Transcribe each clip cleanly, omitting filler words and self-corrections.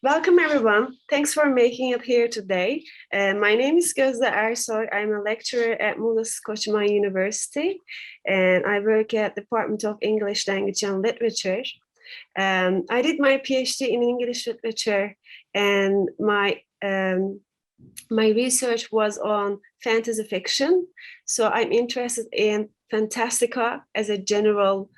Welcome, everyone. Thanks for making it here today. My name is Gözde Ersoy. I'm a lecturer at Muğla Kocaman University, and I work at the Department of English Language and Literature. I did my PhD in English literature, and my research was on fantasy fiction. So I'm interested in fantastica as a general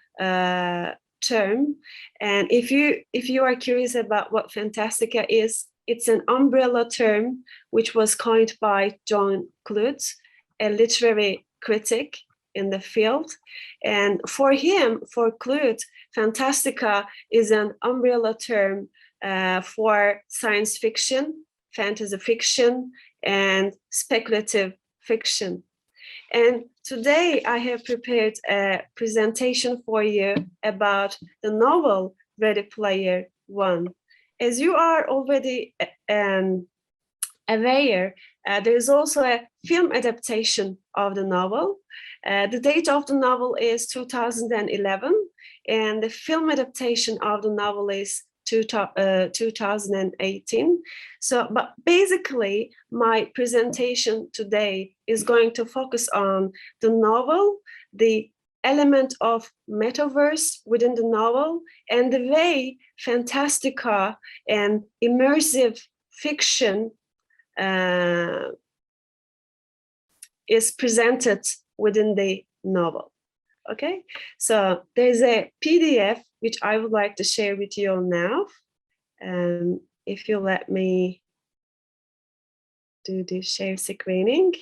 term. And if you are curious about what fantastica is, it's an umbrella term which was coined by John Clute, a literary critic in the field. And for Clute, fantastica is an umbrella term for science fiction, fantasy fiction, and speculative fiction. And today I have prepared a presentation for you about the novel Ready Player One. As you are already aware, there is also a film adaptation of the novel. The date of the novel is 2011, and the film adaptation of the novel is 2018. So, but basically, my presentation today is going to focus on the novel, the element of metaverse within the novel, and the way fantastica and immersive fiction is presented within the novel. Okay, so there's a PDF which I would like to share with you all now. If you let me do the share screening.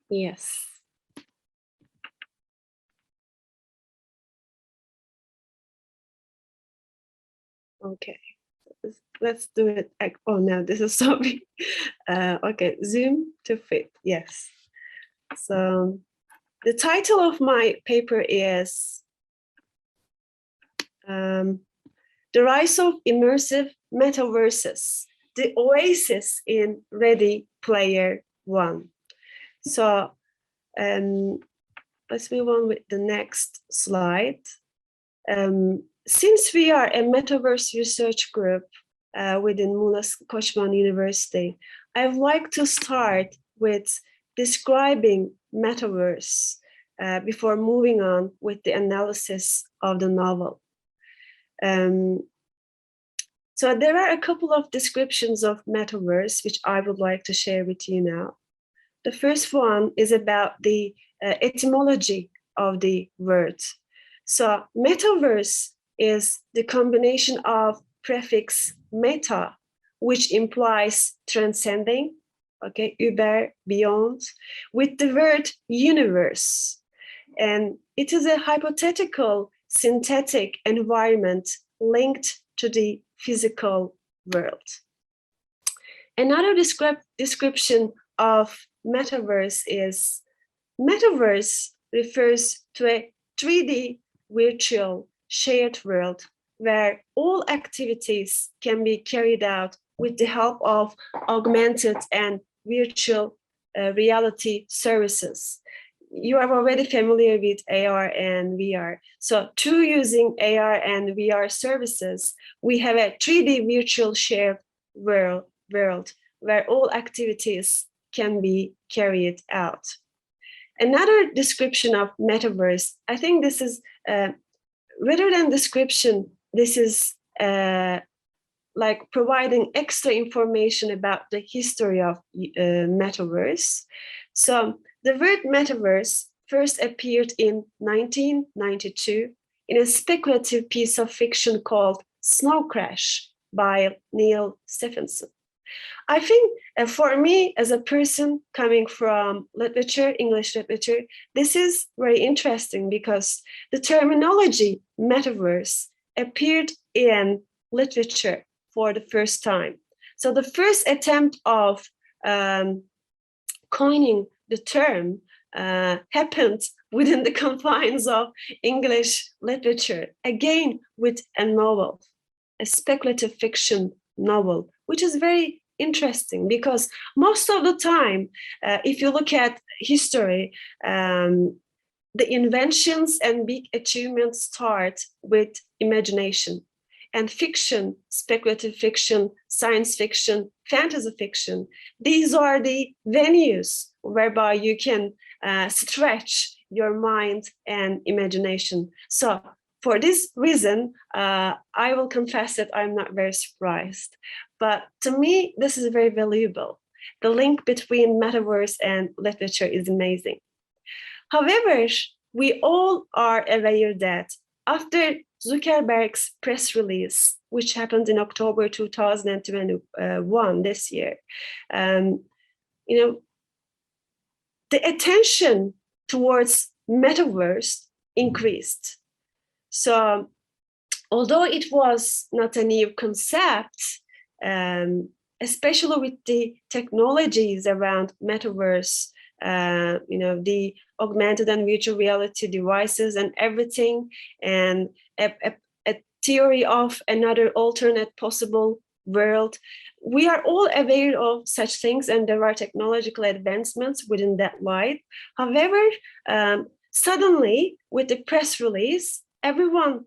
Yes. Okay, let's do it. Oh no, this is so big. Okay, zoom to fit, yes. So the title of my paper is The Rise of Immersive Metaverses, the Oasis in Ready Player One. So let's move on with the next slide. Since we are a Metaverse research group within Muğla Kocaman University, I would like to start with describing Metaverse before moving on with the analysis of the novel. So there are a couple of descriptions of Metaverse which I would like to share with you now. The first one is about the etymology of the word. So Metaverse is the combination of prefix meta, which implies transcending, okay, über, beyond, with the word universe. And it is a hypothetical synthetic environment linked to the physical world. Another description of metaverse is metaverse refers to a 3D virtual shared world where all activities can be carried out with the help of augmented and virtual reality services. You are already familiar with AR and VR. So through using AR and VR services, we have a 3D virtual shared world where all activities can be carried out. Another description of metaverse, I think this is, rather than description, this is like providing extra information about the history of metaverse. So the word metaverse first appeared in 1992 in a speculative piece of fiction called Snow Crash by Neil Stephenson. I think for me, as a person coming from literature, English literature, this is very interesting because the terminology metaverse appeared in literature for the first time. So the first attempt of coining the term happened within the confines of English literature, again with a novel, a speculative fiction novel, which is very interesting because most of the time, if you look at history, the inventions and big achievements start with imagination. and fiction, speculative fiction, science fiction, fantasy fiction. These are the venues whereby you can stretch your mind and imagination. So for this reason, I will confess that I'm not very surprised. But to me, this is very valuable. The link between metaverse and literature is amazing. However, we all are aware that after Zuckerberg's press release, which happened in October 2021, this year, the attention towards metaverse increased. So, although it was not a new concept, especially with the technologies around metaverse, the augmented and virtual reality devices and everything, and a theory of another alternate possible world. We are all aware of such things, and there are technological advancements within that light. However, suddenly, with the press release, everyone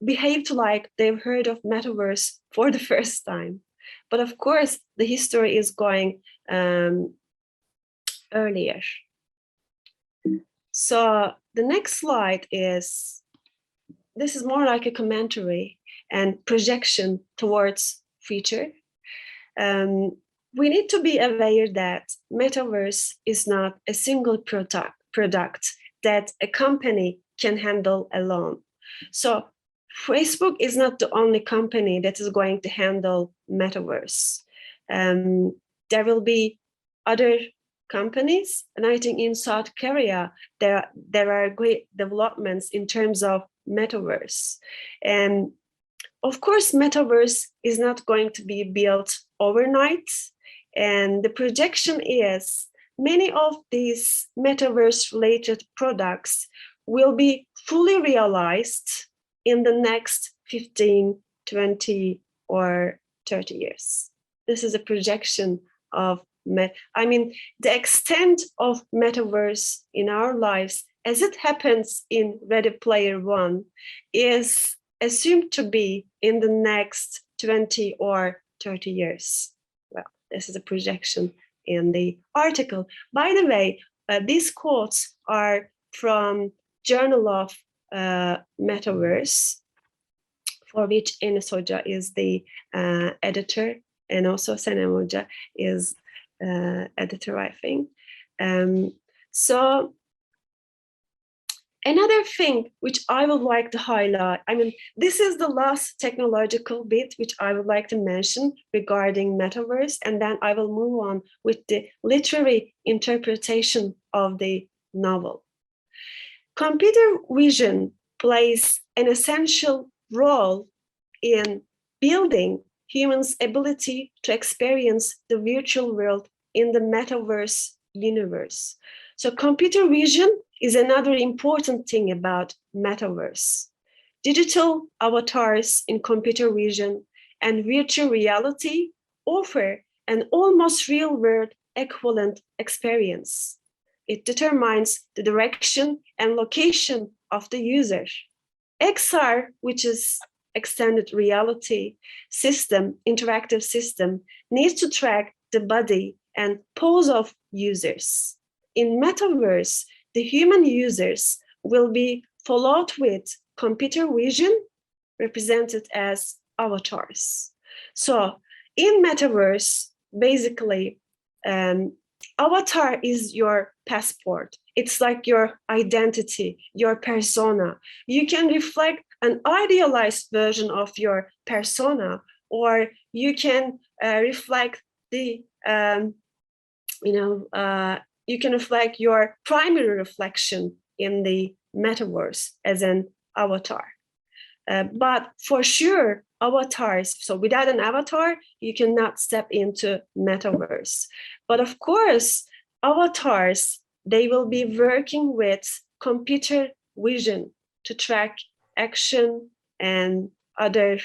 behaved like they've heard of metaverse for the first time. But of course, the history is going earlier. So the next slide this is more like a commentary and projection towards future. We need to be aware that metaverse is not a single product that a company can handle alone. So Facebook is not the only company that is going to handle metaverse. There will be other companies, and I think in South Korea there are great developments in terms of metaverse. And of course, metaverse is not going to be built overnight, and the projection is many of these metaverse related products will be fully realized in the next 15, 20, or 30 years. This is a projection of the extent of metaverse in our lives, as it happens in Ready Player One, is assumed to be in the next 20 or 30 years. Well, this is a projection in the article. By the way, these quotes are from Journal of Metaverse, for which Enes Hoca is the editor, and also Senem Hoca is editor, I think. So another thing which I would like to highlight, this is the last technological bit which I would like to mention regarding metaverse, and then I will move on with the literary interpretation of the novel. Computer vision plays an essential role in building humans' ability to experience the virtual world in the metaverse universe. So computer vision is another important thing about metaverse. Digital avatars in computer vision and virtual reality offer an almost real-world equivalent experience. It determines the direction and location of the user. XR, which is extended reality system, interactive system, needs to track the body and pose of users. In metaverse, the human users will be followed with computer vision, represented as avatars. So in metaverse, basically, avatar is your passport. It's like your identity, your persona. You can reflect an idealized version of your persona, or you can reflect the, you can reflect your primary reflection in the metaverse as an avatar. But for sure, avatars, so without an avatar, you cannot step into metaverse. But of course, avatars, they will be working with computer vision to track action and other,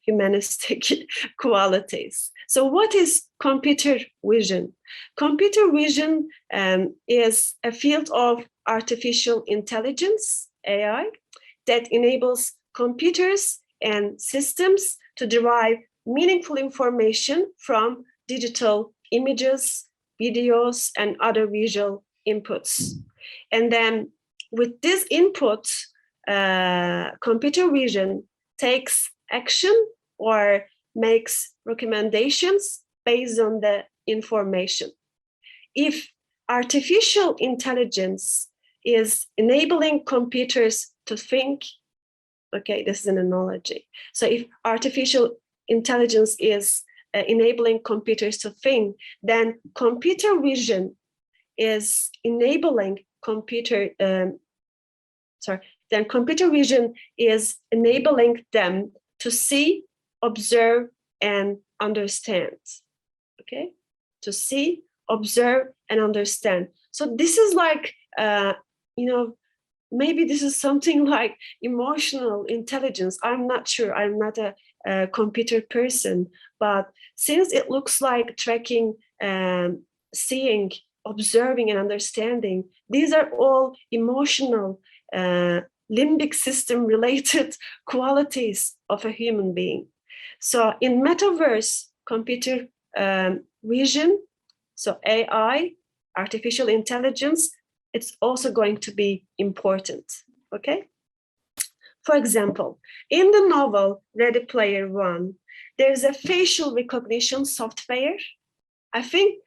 humanistic qualities. So what is computer vision? Computer vision is a field of artificial intelligence, AI, that enables computers and systems to derive meaningful information from digital images, videos, and other visual inputs. And then with this input, computer vision takes action or makes recommendations based on the information. If artificial intelligence is enabling computers to think, okay, this is an analogy. So if artificial intelligence is enabling computers to think, then computer vision is enabling computer vision is enabling them to see, observe, and understand. Okay, to see, observe, and understand. So this is like, maybe this is something like emotional intelligence. I'm not sure. I'm not a computer person, but since it looks like tracking, seeing, observing, and understanding, these are all emotional, limbic system related qualities of a human being. So in Metaverse, computer vision, so AI, artificial intelligence, it's also going to be important, okay? For example, in the novel Ready Player One, there's a facial recognition software. I think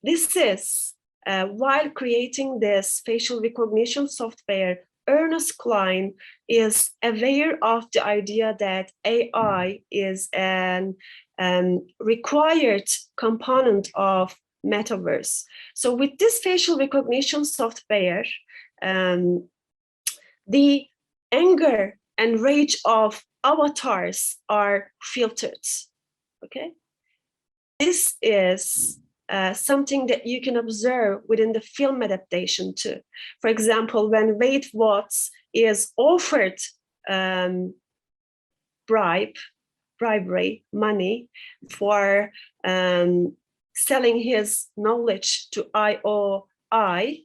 this is, while creating this facial recognition software, Ernest Cline is aware of the idea that AI is an required component of Metaverse. So with this facial recognition software, the anger and rage of avatars are filtered, okay? This is something that you can observe within the film adaptation too. For example, when Wade Watts is offered bribery, money for selling his knowledge to IOI,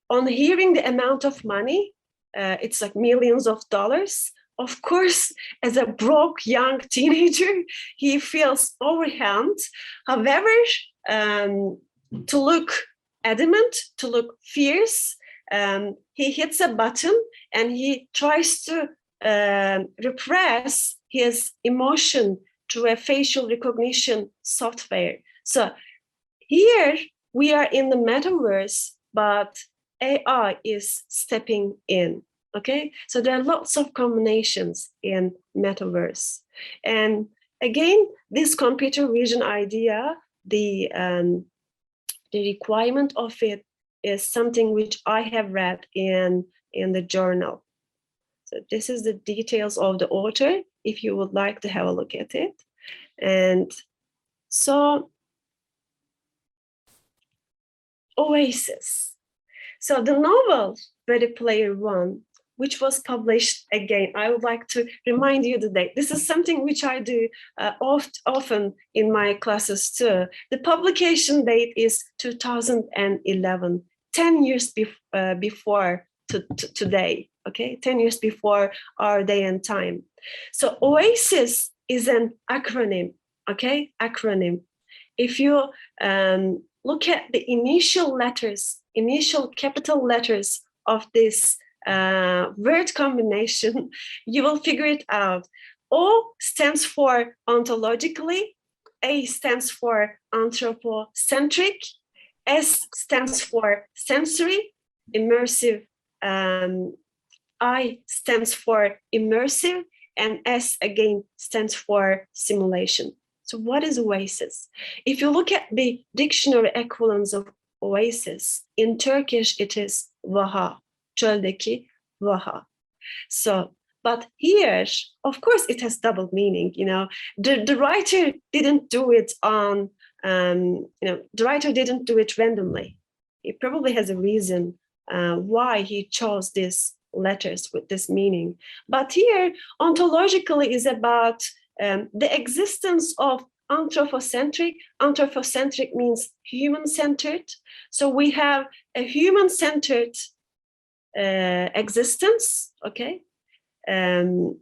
on hearing the amount of money, it's like millions of dollars. Of course, as a broke young teenager, he feels overwhelmed. However, to look adamant, to look fierce, he hits a button and he tries to repress his emotion through a facial recognition software. So here we are in the metaverse, but AI is stepping in. Okay, so there are lots of combinations in metaverse. And again, this computer vision idea, the requirement of it is something which I have read in the journal. So this is the details of the author, if you would like to have a look at it. And so, Oasis. So the novel, Ready Player One, which was published, again, I would like to remind you the date. This is something which I do often in my classes too. The publication date is 2011, 10 years before today, okay? 10 years before our day and time. So Oasis is an acronym, okay? Acronym. If you look at the initial letters, initial capital letters of this word combination, you will figure it out. O stands for ontologically, A stands for anthropocentric, S stands for sensory, immersive, I stands for immersive, and S again stands for simulation. So what is Oasis? If you look at the dictionary equivalence of Oasis, in Turkish it is Vaha, çöldeki Vaha. So, but here, of course, it has double meaning. You know, the writer didn't do it on, the writer didn't do it randomly. He probably has a reason why he chose these letters with this meaning. But here, ontologically is about the existence of anthropocentric. Anthropocentric means human-centered. So we have a human-centered existence, okay? And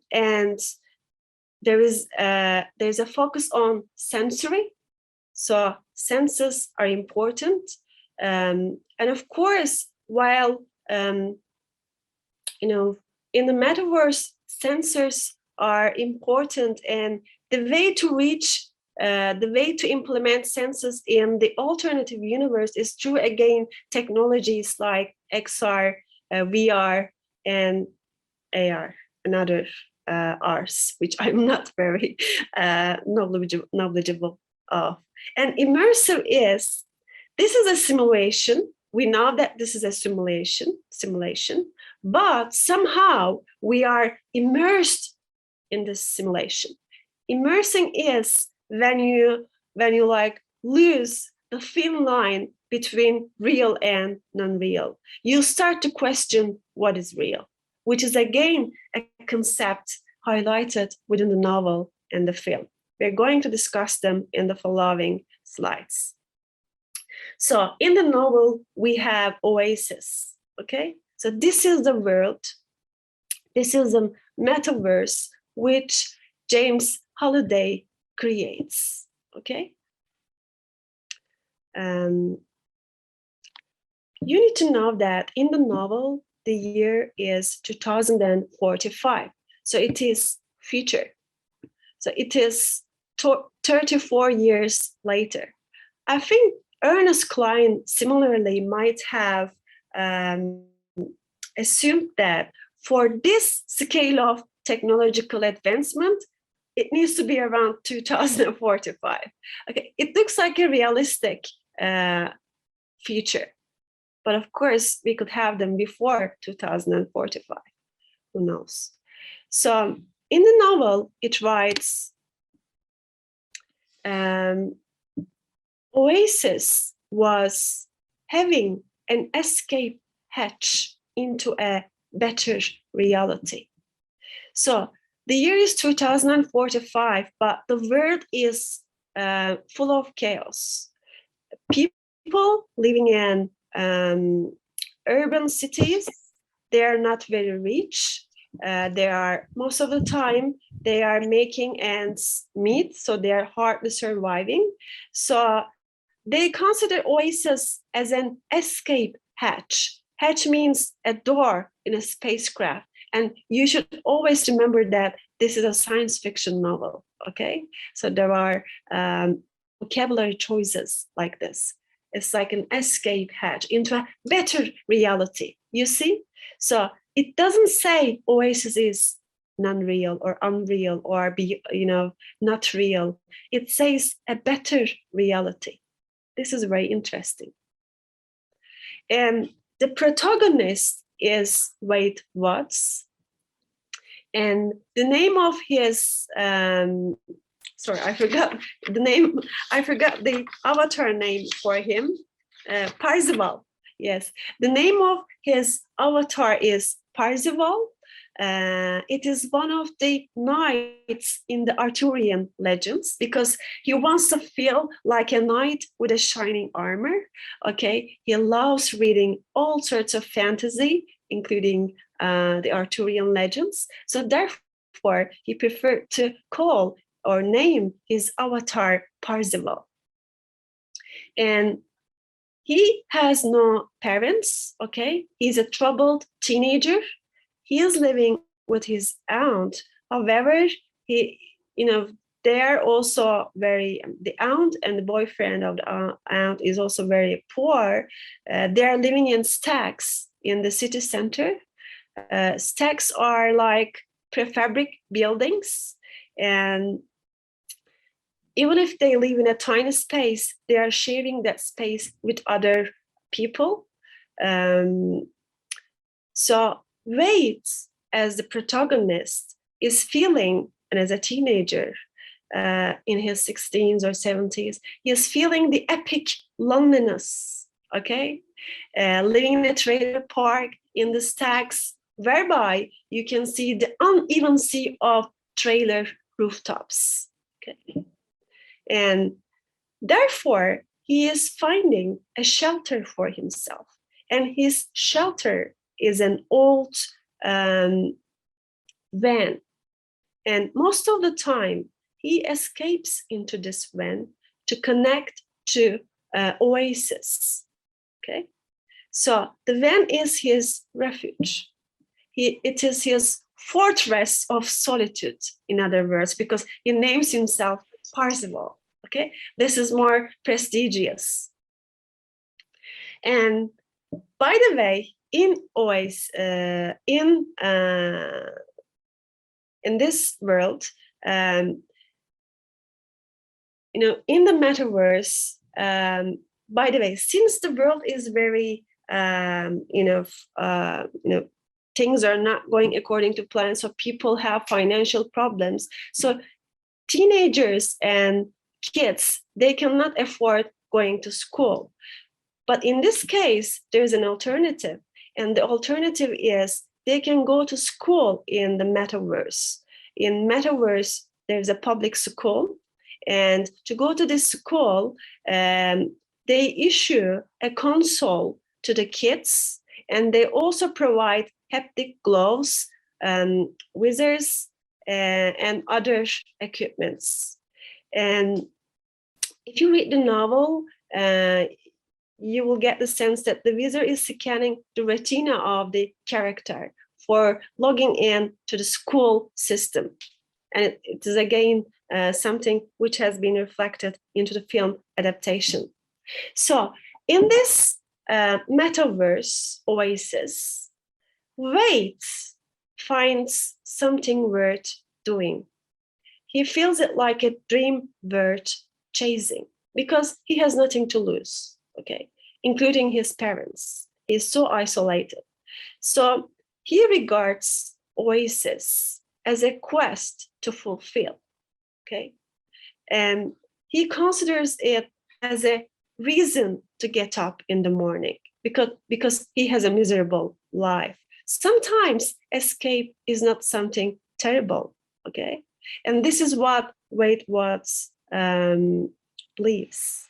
there's a focus on sensory, so senses are important, and of course, while in the metaverse, sensors are important, and the way to implement sensors in the alternative universe is through, again, technologies like XR, VR, and AR, and other Rs, which I'm not very knowledgeable of. And immersive this is a simulation. We know that this is a simulation, but somehow we are immersed in this simulation. Immersing is when you like lose the thin line between real and non-real. You start to question what is real, which is again a concept highlighted within the novel and the film. We're going to discuss them in the following slides. So in the novel, we have Oasis, okay? So this is the world. This is a metaverse which James Halliday creates, okay? You need to know that in the novel, the year is 2045. So it is future. So it is 34 years later. I think Ernest Cline similarly might have assumed that for this scale of technological advancement, it needs to be around 2045. Okay, it looks like a realistic future, but of course we could have them before 2045. Who knows? So in the novel, it writes, Oasis was having an escape hatch into a better reality. So the year is 2045, but the world is full of chaos. People living in urban cities, they are not very rich. They are, most of the time, they are making ends meet, so they are hardly surviving. So they consider Oasis as an escape hatch. Hatch means a door in a spacecraft. And you should always remember that this is a science fiction novel, okay? So there are vocabulary choices like this. It's like an escape hatch into a better reality, you see? So it doesn't say Oasis is non-real or unreal or not real. It says a better reality. This is very interesting. And the protagonist is Wade Watts. And the name of his, I forgot the name. I forgot the avatar name for him. Parzival. Yes, the name of his avatar is Parzival. It is one of the knights in the Arthurian legends because he wants to feel like a knight with a shining armor. Okay, he loves reading all sorts of fantasy, including the Arthurian legends. So therefore, he preferred to call or name his avatar Parzival. And he has no parents, okay? He's a troubled teenager. He is living with his aunt. However, they are also the aunt and the boyfriend of the aunt is also very poor. They are living in stacks in the city center. Stacks are like prefabric buildings. And even if they live in a tiny space, they are sharing that space with other people. So Wade, as the protagonist, is feeling, and as a teenager in his 16s or 70s, he is feeling the epic loneliness, okay? Living in a trailer park in the stacks, whereby you can see the uneven sea of trailer rooftops, okay? And therefore, he is finding a shelter for himself. And his shelter is an old van. And most of the time, he escapes into this van to connect to Oasis. Okay, so the van is his refuge. It is his fortress of solitude, in other words, because he names himself Parzival. Okay, this is more prestigious. And by the way, in Oasis, in this world, in the metaverse, by the way, since the world is very, things are not going according to plan, so people have financial problems. So teenagers and kids, they cannot afford going to school. But in this case, there's an alternative. And the alternative is they can go to school in the metaverse. In metaverse, there's a public school. And to go to this school, they issue a console to the kids. And they also provide haptic gloves, wizards, and other equipments. And if you read the novel, you will get the sense that the wizard is scanning the retina of the character for logging in to the school system. And it is again something which has been reflected into the film adaptation. So in this metaverse Oasis, Wade finds something worth doing. He feels it like a dream worth chasing because he has nothing to lose, okay, including his parents. He's so isolated. So he regards Oasis as a quest to fulfill, okay? And he considers it as a reason to get up in the morning because he has a miserable life. Sometimes escape is not something terrible, okay? And this is what Wade Watts believes.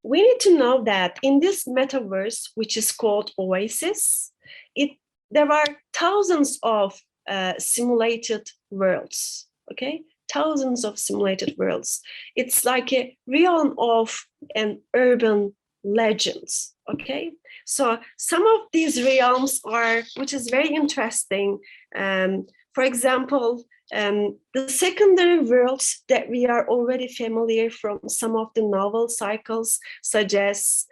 We need to know that in this metaverse, which is called Oasis, there are thousands of simulated worlds, okay? Thousands of simulated worlds. It's like a realm of an urban legends, okay? So some of these realms are, which is very interesting. For example, the secondary worlds that we are already familiar from some of the novel cycles, such as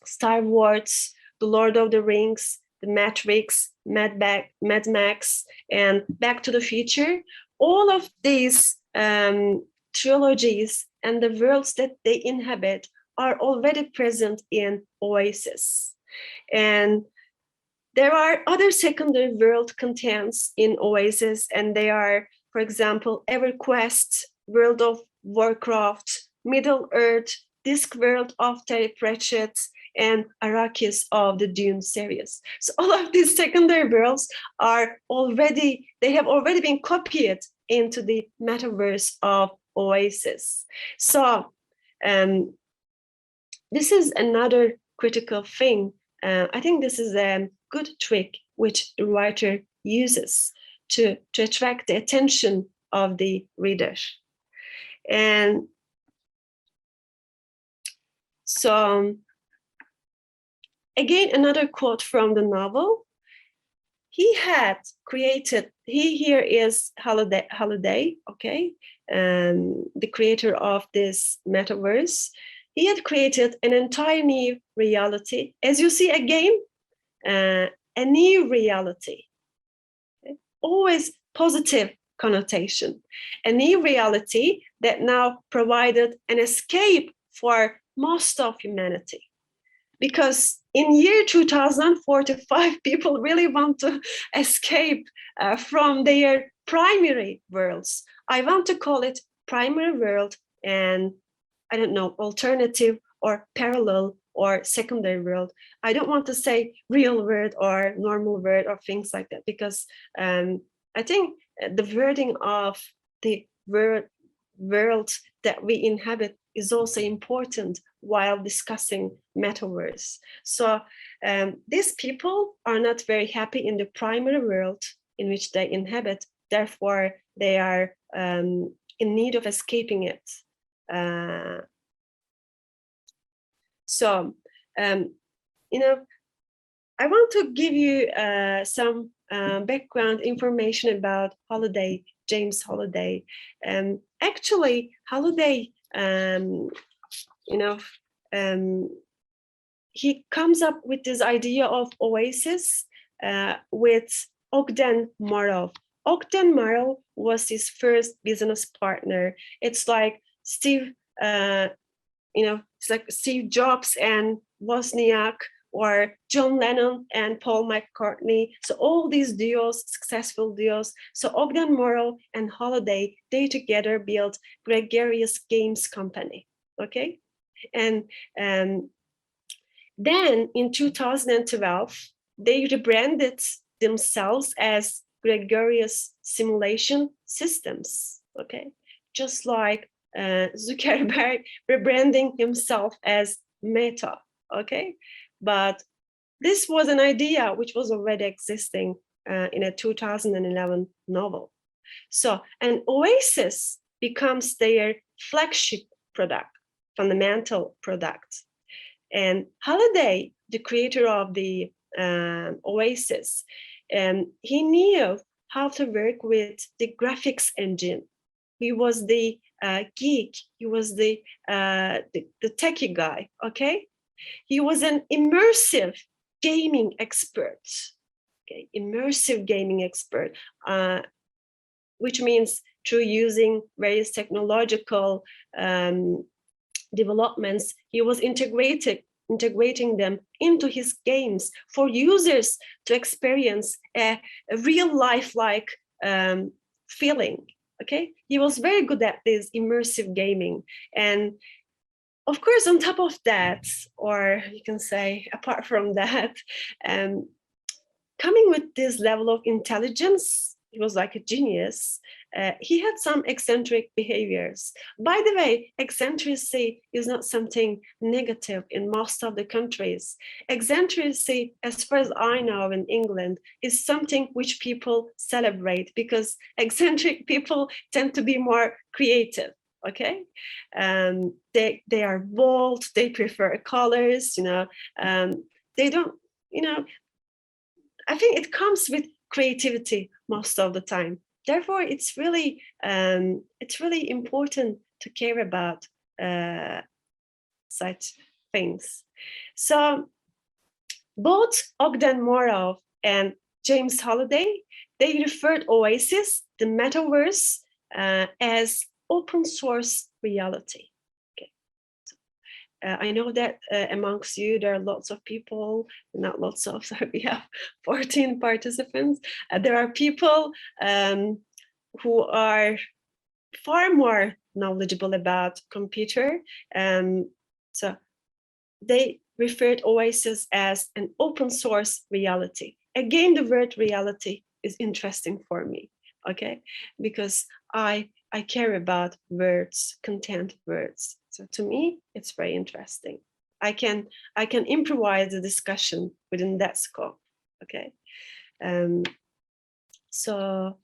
Star Wars, The Lord of the Rings, The Matrix, Mad Max, and Back to the Future. All of these trilogies and the worlds that they inhabit are already present in Oasis. And there are other secondary world contents in Oasis, and they are, for example, EverQuest, World of Warcraft, Middle-earth, Discworld of Terry Pratchett, and Arrakis of the Dune series. So all of these secondary worlds have already been copied into the metaverse of Oasis. So this is another critical thing. I think this is a good trick which the writer uses to attract the attention of the reader. And so again, another quote from the novel. Here is Holiday, okay, the creator of this metaverse. He had created an entire new reality. As you see again, a new reality, okay? Always positive connotation. A new reality that now provided an escape for most of humanity. Because in year 2045, people really want to escape from their primary worlds. I want to call it primary world and, I don't know, alternative or parallel or secondary world. I don't want to say real world or normal world or things like that, because I think the wording of the world that we inhabit is also important while discussing Metaverse. So these people are not very happy in the primary world in which they inhabit. Therefore, they are in need of escaping it. So, you know, I want to give you some background information about Holiday, James Holiday. Actually, Holiday, he comes up with this idea of Oasis with Ogden Morrow. Ogden Morrow was his first business partner. It's like Steve, it's like Steve Jobs and Wozniak, or John Lennon and Paul McCartney. So all these duos, successful duos. So Ogden Morrow and Holiday, they together built Gregarious Games Company, okay? And then in 2012, they rebranded themselves as Gregarious Simulation Systems, okay? Just like Zuckerberg rebranding himself as Meta, okay? But this was an idea which was already existing in a 2011 novel. So an Oasis becomes their flagship product, fundamental product. And Halliday, the creator of the Oasis, he knew how to work with the graphics engine. He was the geek. He was the techie guy, okay? He was an immersive gaming expert, okay? Immersive gaming expert, which means through using various technological developments, he was integrating them into his games for users to experience a real life-like feeling, okay? He was very good at this immersive gaming. And of course, on top of that, or you can say apart from that, coming with this level of intelligence, he was like a genius. He had some eccentric behaviors. By the way, eccentricity is not something negative in most of the countries. Eccentricity, as far as I know in England, is something which people celebrate because eccentric people tend to be more creative. Okay, they are bold. They prefer colors. They don't. I think it comes with creativity most of the time. Therefore, it's really important to care about such things. So both Ogden Morrow and James Holiday, they referred Oasis, the Metaverse, as open source reality. Okay. So, I know that amongst you, there are lots of people, not lots of, sorry, we have 14 participants. There are people who are far more knowledgeable about computer. So they referred Oasis as an open source reality. Again, the word reality is interesting for me, okay? Because I care about words, content words. So to me, it's very interesting. I can improvise the discussion within that scope, okay? So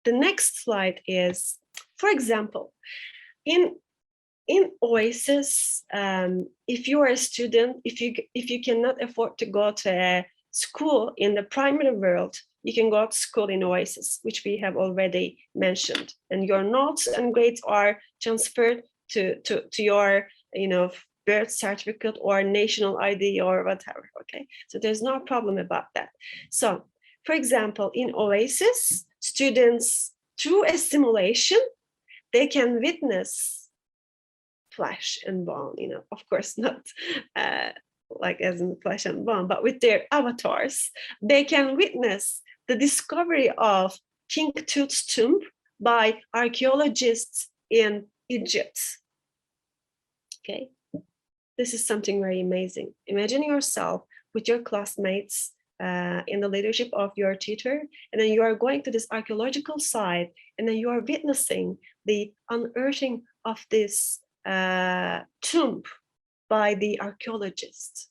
the next slide is, for example, in Oasis, if you are a student, if you cannot afford to go to a school in the primary world, you can go to school in Oasis, which we have already mentioned, and your notes and grades are transferred to your birth certificate or national ID or whatever. Okay, so there's no problem about that. So, for example, in Oasis, students through a simulation, they can witness flesh and bone, of course not like as in flesh and bone, but with their avatars, they can witness the discovery of King Tut's tomb by archaeologists in Egypt. Okay, this is something very amazing. Imagine yourself with your classmates in the leadership of your tutor, and then you are going to this archaeological site, and then you are witnessing the unearthing of this tomb. by the archaeologists.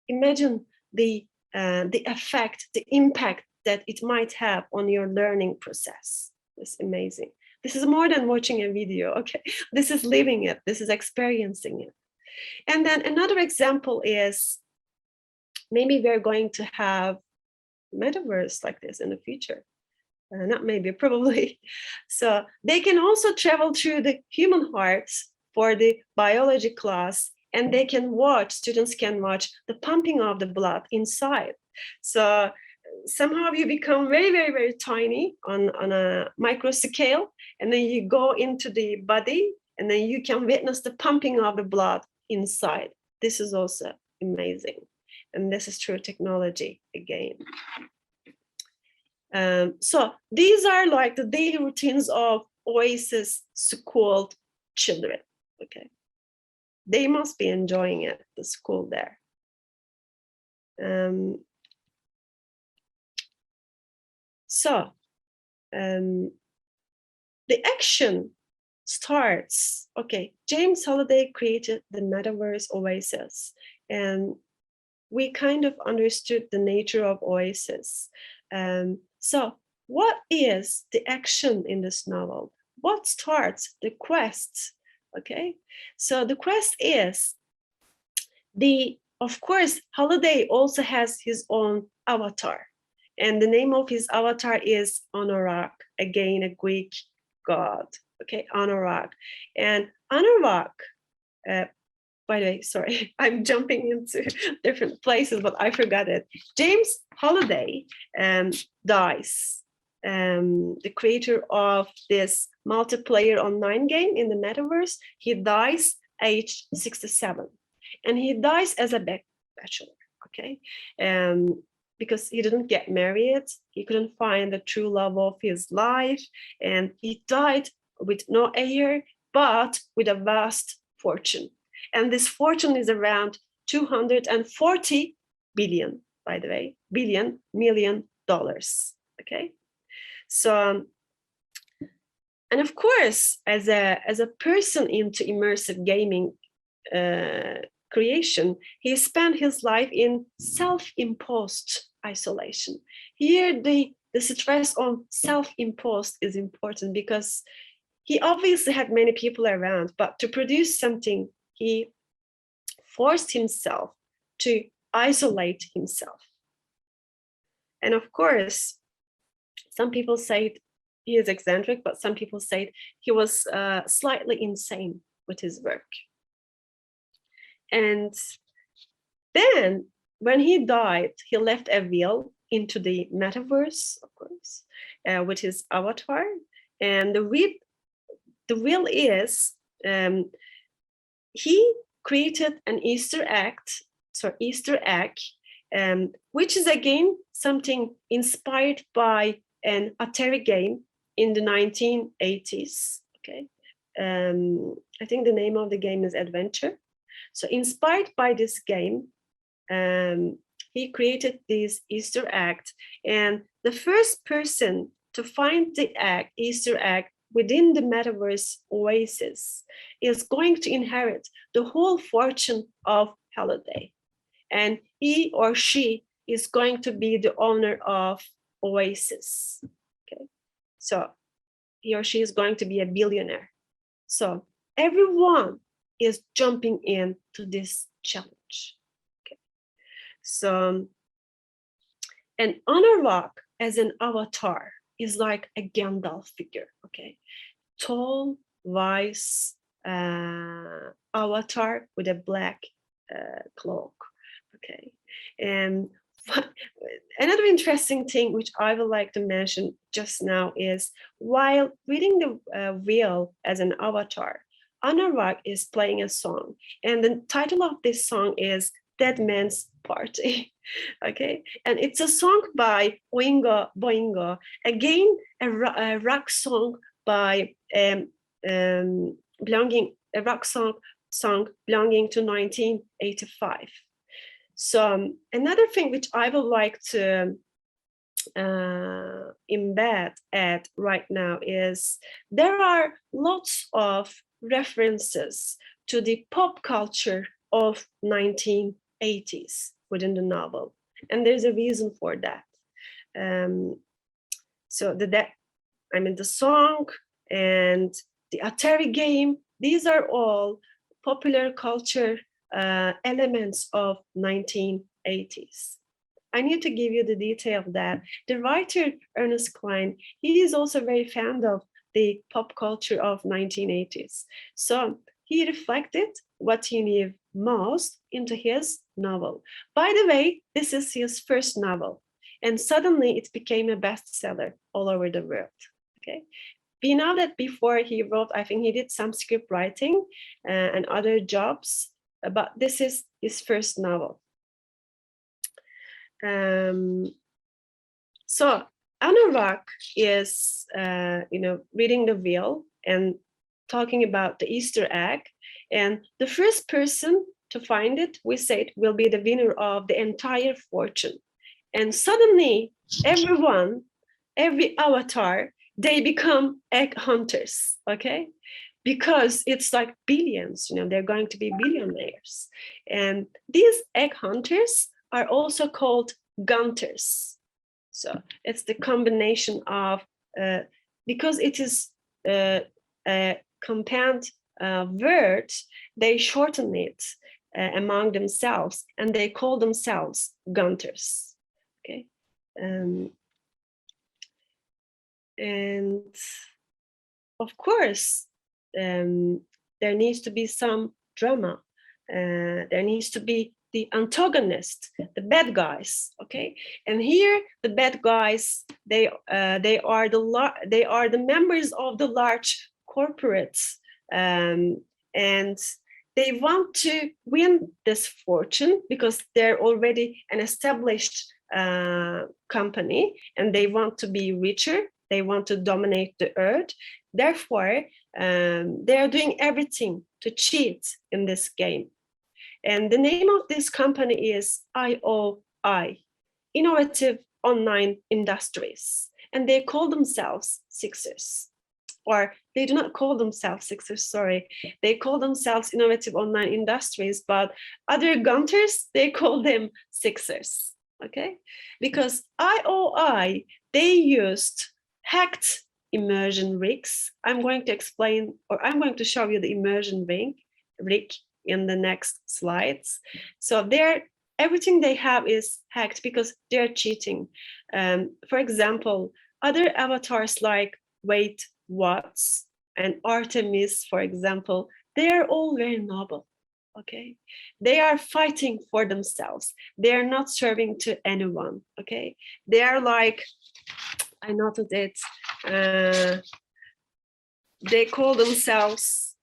Imagine the effect, the impact that it might have on your learning process. It's amazing. This is more than watching a video, okay? This is living it, this is experiencing it. And then another example is, maybe we're going to have metaverse like this in the future. Not maybe, probably. So they can also travel through the human hearts for the biology class, and they can watch, students can watch the pumping of the blood inside. So somehow you become very, very, very tiny on a micro scale, and then you go into the body, and then you can witness the pumping of the blood inside. This is also amazing. And this is through technology again. So these are like the daily routines of Oasis schooled children, okay? They must be enjoying it, the school there. The action starts, okay, James Halliday created the Metaverse Oasis, and we kind of understood the nature of Oasis. So what is the action in this novel? What starts the quest? Okay, so the quest is of course, Halliday also has his own avatar, and the name of his avatar is Anorak, again, a Greek god, okay, Anorak. And Anorak, by the way, sorry, I'm jumping into different places, but I forgot it. James Halliday dies. The creator of this multiplayer online game in the metaverse, he dies age 67. And he dies as a bachelor, okay? Because he didn't get married, he couldn't find the true love of his life, and he died with no heir, but with a vast fortune. And this fortune is around 240 billion, by the way, million dollars, okay? So, and of course, as a person into immersive gaming creation, he spent his life in self-imposed isolation. Here, the stress on self-imposed is important because he obviously had many people around, but to produce something, he forced himself to isolate himself. And of course, some people say he is eccentric, but some people say he was slightly insane with his work. And then when he died, he left a will into the metaverse, of course, with his avatar. And the will is, he created an Easter egg, which is again something inspired by an Atari game in the 1980s. Okay, I think the name of the game is Adventure. So inspired by this game, he created this Easter egg, and the first person to find the Easter egg within the Metaverse Oasis is going to inherit the whole fortune of Halliday. And he or she is going to be the owner of Oasis. Okay, so he or she is going to be a billionaire. So everyone is jumping into this challenge. Okay, so an honor lock as an avatar is like a Gandalf figure. Okay, tall, wise avatar with a black cloak. Okay, and another interesting thing which I would like to mention just now is, while reading the wheel as an avatar, Anurag is playing a song, and the title of this song is Dead Man's Party. Okay, and it's a song by Oingo Boingo, again a rock song by belonging to 1985. So another thing which I would like to embed at right now is there are lots of references to the pop culture of 1980s within the novel. And there's a reason for that. So the song and the Atari game, these are all popular culture elements of 1980s. I need to give you the detail that the writer Ernest Cline, he is also very fond of the pop culture of 1980s. So he reflected what he knew most into his novel. By the way, this is his first novel, and suddenly it became a bestseller all over the world. Okay. We know that before he wrote, I think he did some script writing and other jobs, but this is his first novel. So Anurag is, reading the wheel and talking about the Easter egg, and the first person to find it, we said, will be the winner of the entire fortune. And suddenly, every avatar, they become egg hunters, okay? Because it's like billions, they're going to be billionaires. And these egg hunters are also called gunters. So it's the combination of, because it is a compound word, they shorten it among themselves and they call themselves gunters. Okay. And of course, there needs to be some drama. There needs to be the antagonist, the bad guys. Okay, and here the bad guys, they are the members of the large corporates, and they want to win this fortune because they're already an established company, and they want to be richer. They want to dominate the earth. Therefore, they are doing everything to cheat in this game. And the name of this company is IOI, Innovative Online Industries. And they call themselves Sixers. Or they do not call themselves Sixers, sorry. They call themselves Innovative Online Industries, but other gunters, they call them Sixers, okay? Because IOI, they used hacked immersion rigs. I'm going to explain, or I'm going to show you the immersion rig in the next slides. So everything they have is hacked because they're cheating. For example, other avatars like Wait Watts and Artemis, for example, they are all very noble. Okay, they are fighting for themselves. They are not serving to anyone. Okay, they are like, I noted it. They call themselves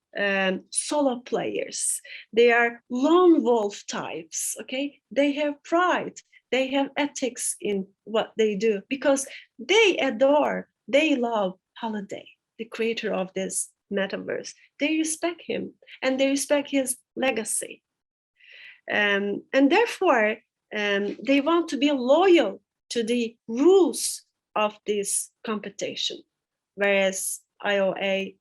solo players. They are lone wolf types. Okay, they have pride. They have ethics in what they do because they adore, they love Holiday, the creator of this metaverse. They respect him and they respect his legacy. And therefore, they want to be loyal to the rules of this competition, whereas IOI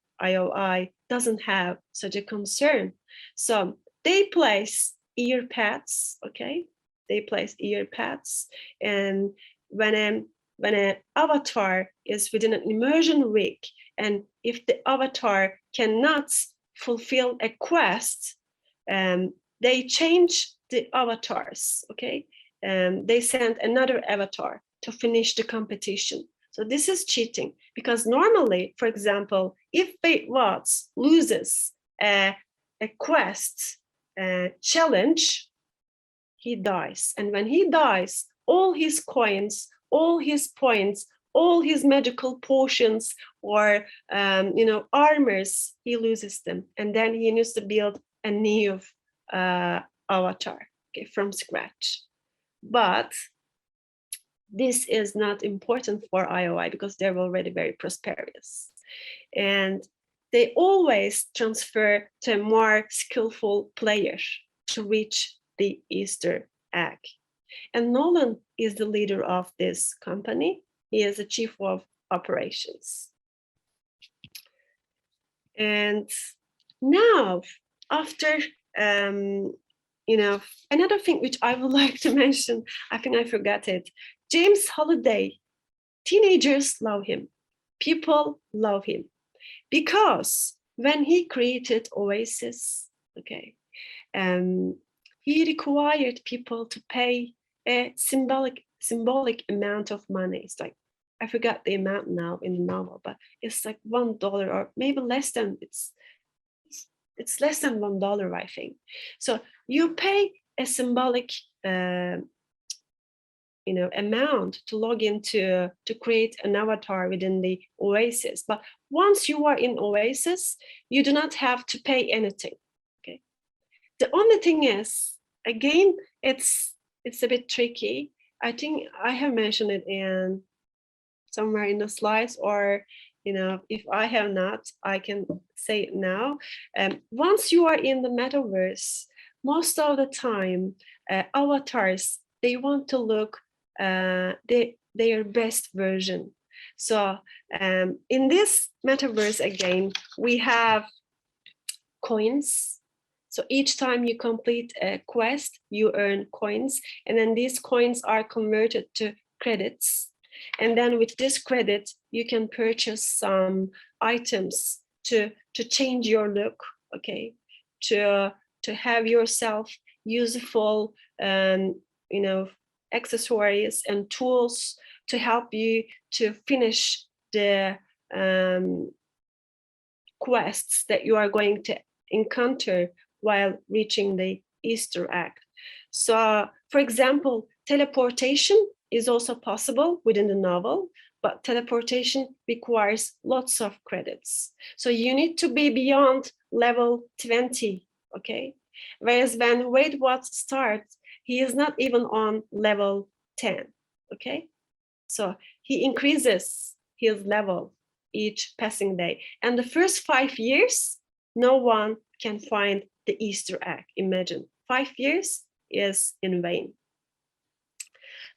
doesn't have such a concern. So they place ear pads, okay? They place ear pads, and when an avatar is within an immersion rig, and if the avatar cannot fulfill a quest, they change the avatars, okay? They send another avatar to finish the competition. So this is cheating because normally, for example, if Wait Watts loses a quest challenge, he dies. And when he dies, all his coins, all his points, all his magical potions or armors, he loses them. And then he needs to build a new avatar, okay, from scratch. But this is not important for IOI because they're already very prosperous. And they always transfer to a more skillful player to reach the Easter egg. And Nolan is the leader of this company. He is the chief of operations. And now after, another thing which I would like to mention, I think I forgot it. James Holiday, teenagers love him. People love him because when he created Oasis, okay, he required people to pay a symbolic amount of money. It's like, I forgot the amount now in the novel, but it's like $1 or maybe less than, it's less than $1, I think. So you pay a symbolic amount to log into, to create an avatar within the Oasis. But once you are in Oasis, you do not have to pay anything. Okay. The only thing is, again, it's a bit tricky. I think I have mentioned it in somewhere in the slides, or if I have not, I can say it now. Once you are in the metaverse, most of the time, avatars, they want to look their best version. So in this metaverse, again, we have coins. So each time you complete a quest, you earn coins, and then these coins are converted to credits. And then with this credit, you can purchase some items to change your look, okay, to have yourself useful, accessories and tools to help you to finish the quests that you are going to encounter while reaching the Easter egg. So, for example, teleportation is also possible within the novel, but teleportation requires lots of credits. So you need to be beyond level 20, okay? Whereas when Wade Watts starts, he is not even on level 10, okay? So he increases his level each passing day. And the first 5 years, no one can find the Easter egg. Imagine, 5 years is in vain.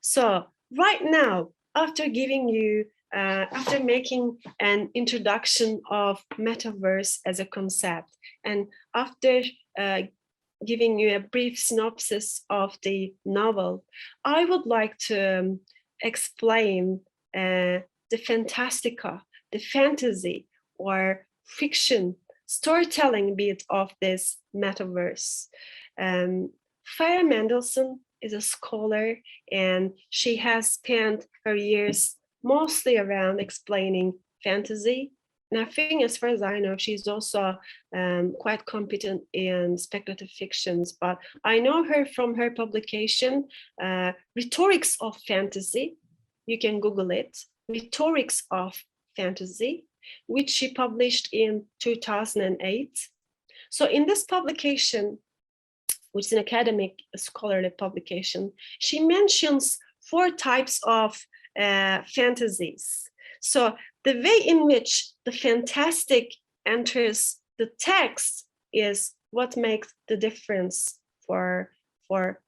So right now, after giving you, after making an introduction of metaverse as a concept, and after giving you a brief synopsis of the novel, I would like to explain the fantastica, the fantasy or fiction storytelling bit of this metaverse. Farah Mendelssohn is a scholar, and she has spent her years mostly around explaining fantasy. And I think, as far as I know, she's also quite competent in speculative fictions. But I know her from her publication, Rhetorics of Fantasy. You can Google it, Rhetorics of Fantasy, which she published in 2008. So in this publication, which is an academic scholarly publication, she mentions 4 types of fantasies. So the way in which the fantastic enters the text is what makes the difference for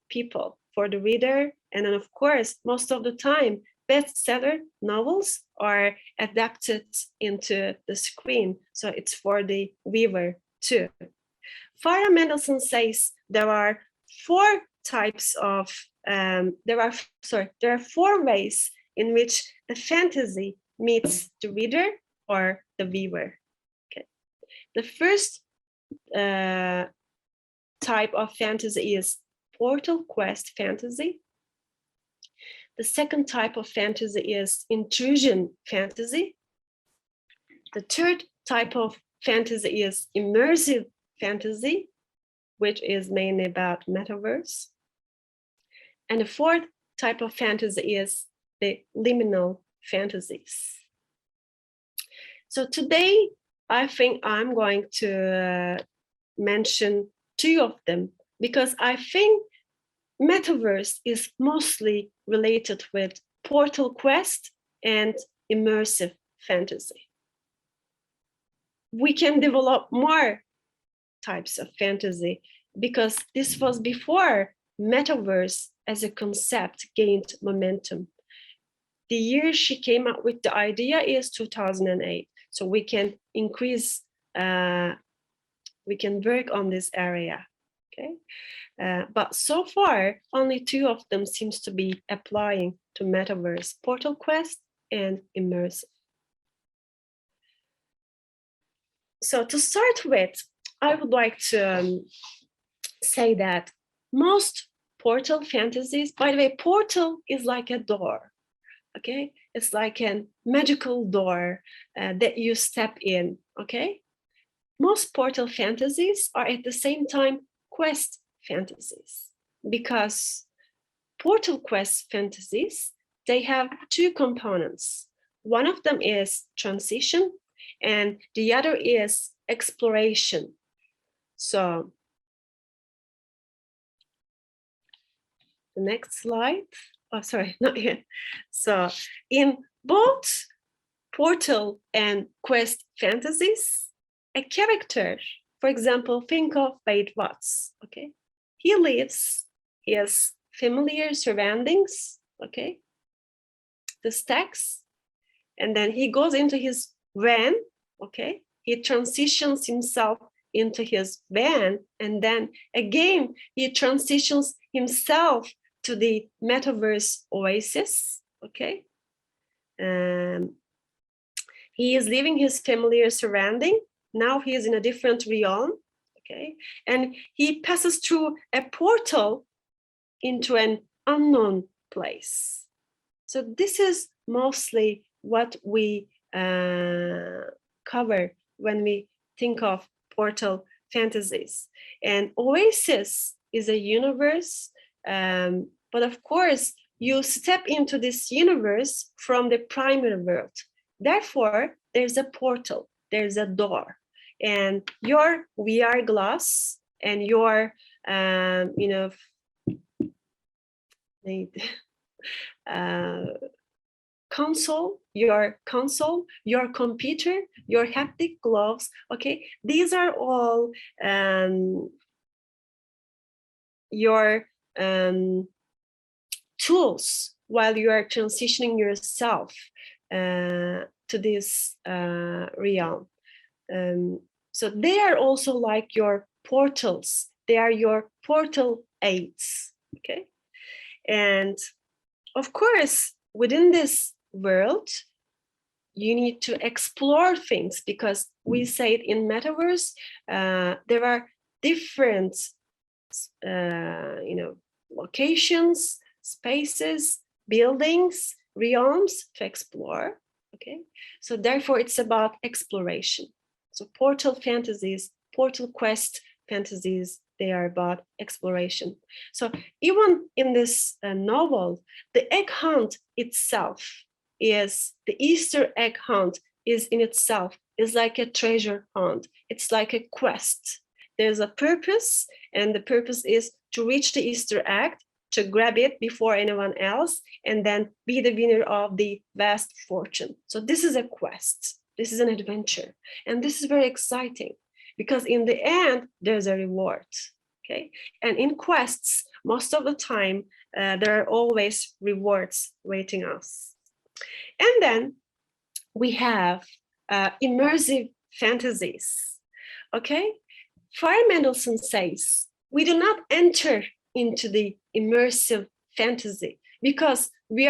people, for the reader. And then, of course, most of the time, bestseller novels are adapted into the screen. So it's for the viewer too. Farah Mendelssohn says there are 4 types of, there are 4 ways in which the fantasy meets the reader or the viewer. Okay. The first type of fantasy is portal quest fantasy. The second type of fantasy is intrusion fantasy. The third type of fantasy is immersive fantasy, which is mainly about metaverse. And the fourth type of fantasy is the liminal fantasies. So today, I think I'm going to mention 2 of them, because I think metaverse is mostly related with portal quest and immersive fantasy. We can develop more types of fantasy because this was before metaverse as a concept gained momentum. The year she came up with the idea is 2008. So we can increase We can work on this area, okay? But so far, only 2 of them seems to be applying to Metaverse, Portal Quest and Immersive. So to start with, I would like to say that most portal fantasies, by the way, portal is like a door, okay? It's like a magical door that you step in, okay? Most portal fantasies are at the same time quest fantasies, because portal quest fantasies, they have 2 components. One of them is transition and the other is exploration. So the next slide. Oh, sorry, not yet. So in both portal and quest fantasies, a character, for example, think of Wade Watts, okay? He lives his familiar surroundings, okay? The stacks, and then he goes into his van, okay? He transitions himself into his van, and then again, he transitions himself to the Metaverse Oasis, okay? He is leaving his familiar surrounding. Now he is in a different realm, okay? And he passes through a portal into an unknown place. So this is mostly what we cover when we think of portal fantasies. And Oasis is a universe, but of course, you step into this universe from the primary world. Therefore, there's a portal, there's a door, and your VR glass and your, console, your computer, your haptic gloves, okay? These are all your tools while you are transitioning yourself to this realm. So they are also like your portals. They are your portal aids, okay? And of course, within this world, you need to explore things, because we say it in Metaverse, there are different, locations, spaces, buildings, realms to explore, okay? So therefore, it's about exploration. So portal fantasies, portal quest fantasies, they are about exploration. So even in this novel, the egg hunt itself is, the Easter egg hunt is in itself, is like a treasure hunt. It's like a quest. There's a purpose, and the purpose is to reach the Easter egg, to grab it before anyone else, and then be the winner of the vast fortune. So this is a quest. This is an adventure. And this is very exciting, because in the end, there's a reward, okay? And in quests, most of the time, there are always rewards waiting us. And then we have immersive fantasies, okay? Friar Mendelssohn says, we do not enter into the immersive fantasy, because we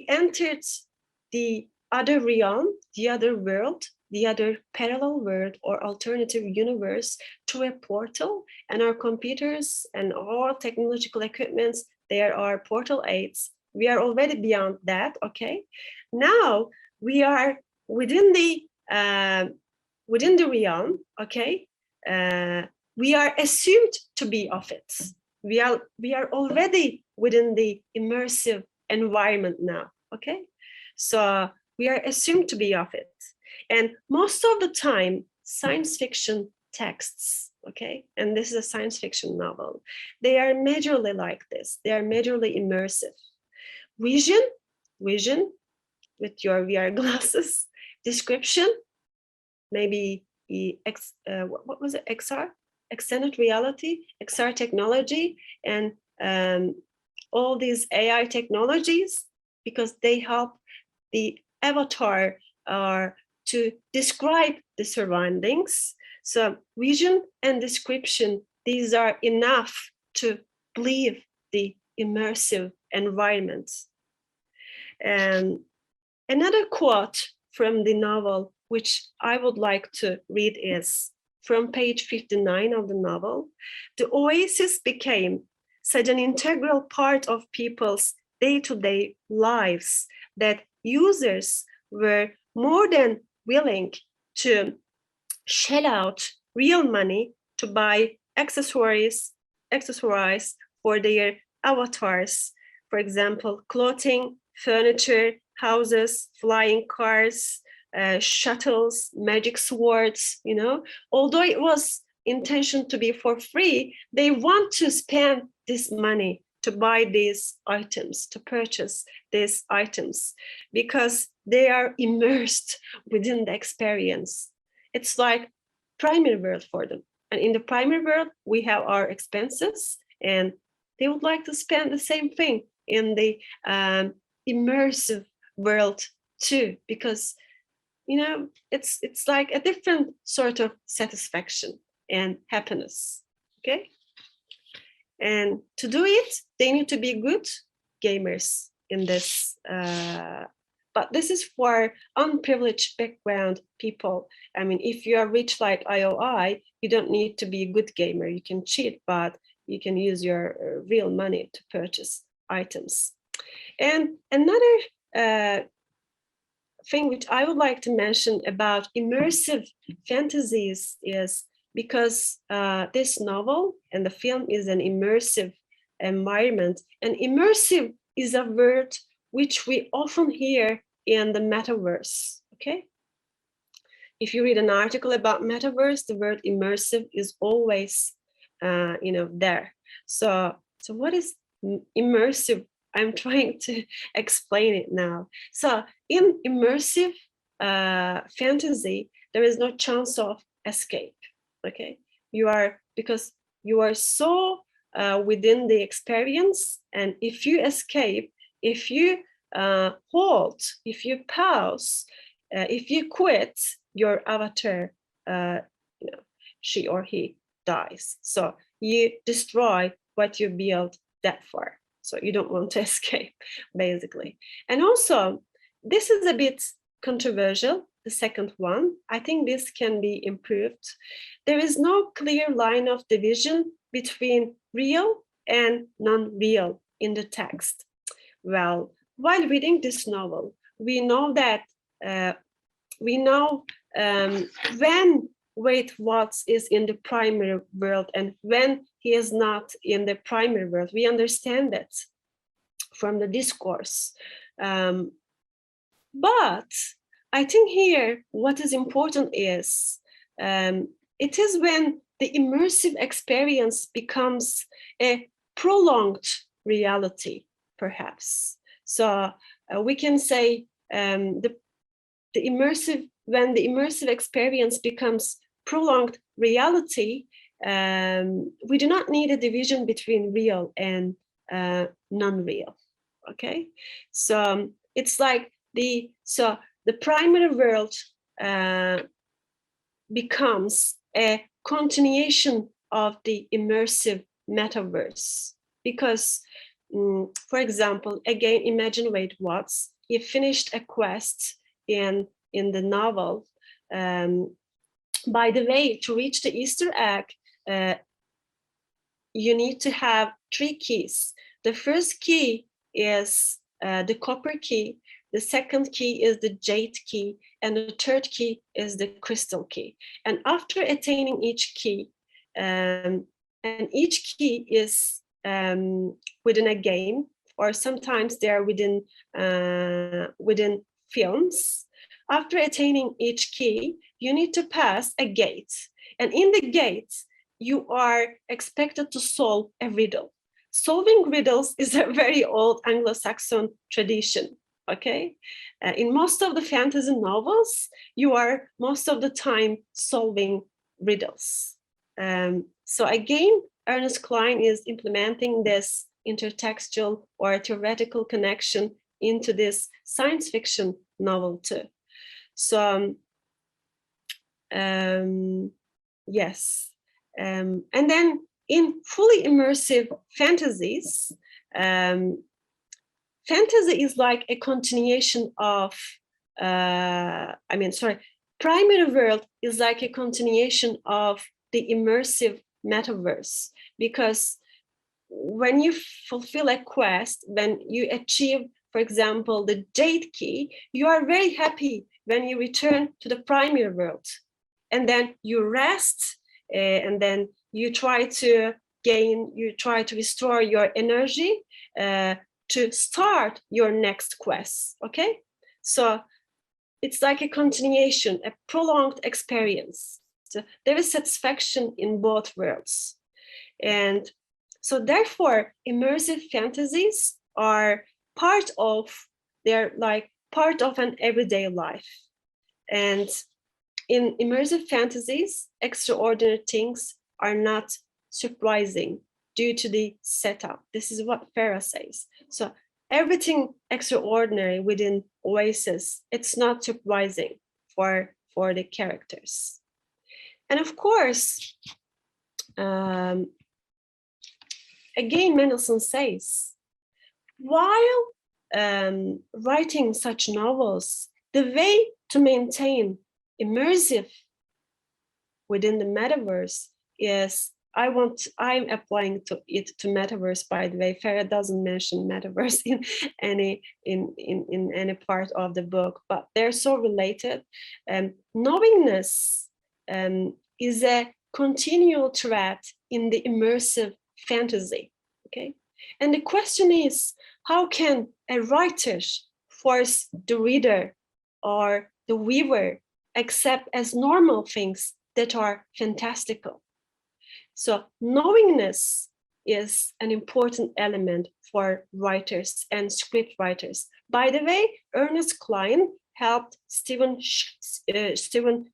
entered the other realm, the other world, the other parallel world or alternative universe through a portal, and our computers and all technological equipments, there are portal aids. We are already beyond that, okay? Now we are within the realm, okay? We are assumed to be of it. We are already within the immersive environment now, okay? So we are assumed to be of it. And most of the time, science fiction texts, okay, and this is a science fiction novel, they are majorly like this. They are majorly immersive. Vision with your VR glasses. Description, maybe what was it, XR? Extended reality, XR technology, and all these AI technologies, because they help the avatar to describe the surroundings. So vision and description, these are enough to believe the immersive environment. And another quote from the novel, which I would like to read, is from page 59 of the novel. The oasis became such an integral part of people's day-to-day lives that users were more than willing to shell out real money to buy accessories for their avatars. For example, clothing, furniture, houses, flying cars, shuttles, magic swords, although it was intention to be for free, they want to spend this money to buy these items, to purchase these items, because they are immersed within the experience. It's like primary world for them. And in the primary world, we have our expenses, and they would like to spend the same thing in the immersive world too, because it's like a different sort of satisfaction and happiness. Okay. And to do it, they need to be good gamers in this. But this is for unprivileged background people. I mean, if you are rich like IOI, you don't need to be a good gamer. You can cheat, but you can use your real money to purchase items. And another thing which I would like to mention about immersive fantasies is, because this novel and the film is an immersive environment, and immersive is a word which we often hear in the metaverse. Okay, if you read an article about metaverse, the word immersive is always there. So what is immersive? I'm trying to explain it now. So in immersive fantasy, there is no chance of escape. Okay, because you are so within the experience, and if you escape, if you halt, if you pause, if you quit, your avatar, she or he dies. So you destroy what you built that far. So you don't want to escape, basically. And also, this is a bit controversial, the second one. I think this can be improved. There is no clear line of division between real and non-real in the text. Well, while reading this novel, we know that when Wade Watts is in the primary world and when he is not in the primary world. We understand that from the discourse. But I think here what is important is it is when the immersive experience becomes a prolonged reality, perhaps. So we can say when the immersive experience becomes prolonged reality, we do not need a division between real and non-real. Okay, so it's like the primary world becomes a continuation of the immersive metaverse, because for example, again, imagine Wade Watts. He finished a quest in the novel. By the way, to reach the Easter egg, you need to have 3 keys. The first key is the copper key. The second key is the jade key, and the third key is the crystal key. And after attaining each key, and each key is within a game, or sometimes they are within films. After attaining each key, you need to pass a gate. And in the gate, you are expected to solve a riddle. Solving riddles is a very old Anglo-Saxon tradition, okay? In most of the fantasy novels, you are most of the time solving riddles. So again, Ernest Cline is implementing this intertextual or theoretical connection into this science fiction novel too. So Yes. And then in fully immersive fantasies, fantasy is like a continuation of, primary world is like a continuation of the immersive metaverse, because when you fulfill a quest, when you achieve, for example, the jade key, you are very happy when you return to the primary world. And then you rest, and then you try to restore your energy to start your next quest, okay? So it's like a continuation, a prolonged experience. So there is satisfaction in both worlds. And so therefore, immersive fantasies are they're like part of an everyday life. And in immersive fantasies, extraordinary things are not surprising due to the setup. This is what Farah says. So everything extraordinary within Oasis, it's not surprising for the characters. And of course, again, Mendelssohn says, while writing such novels, the way to maintain immersive within the metaverse is, I'm applying it to metaverse, by the way. Farah doesn't mention metaverse in any part of the book, but they're so related. Knowingness is a continual thread in the immersive fantasy, okay? And the question is, how can a writer force the reader or the viewer accept as normal things that are fantastical? So knowingness is an important element for writers and script writers. By the way, Ernest Cline helped Steven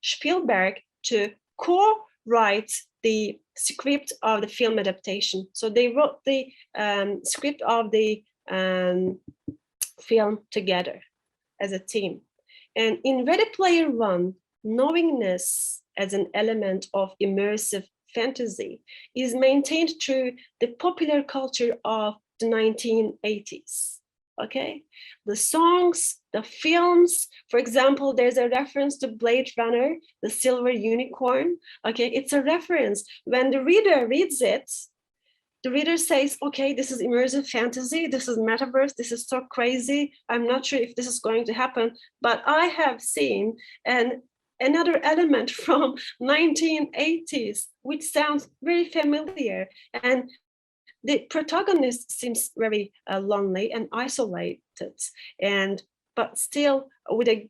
Spielberg to co-write the script of the film adaptation. So they wrote the script of the film together as a team. And in Ready Player One, knowingness as an element of immersive fantasy is maintained through the popular culture of the 1980s. Okay, the songs, the films, for example, there's a reference to Blade Runner, the Silver Unicorn. Okay, it's a reference. When the reader reads it, the reader says, okay, this is immersive fantasy, this is metaverse, this is so crazy, I'm not sure if this is going to happen, but I have seen another element from 1980s, which sounds very familiar. And the protagonist seems very lonely and isolated, but still with a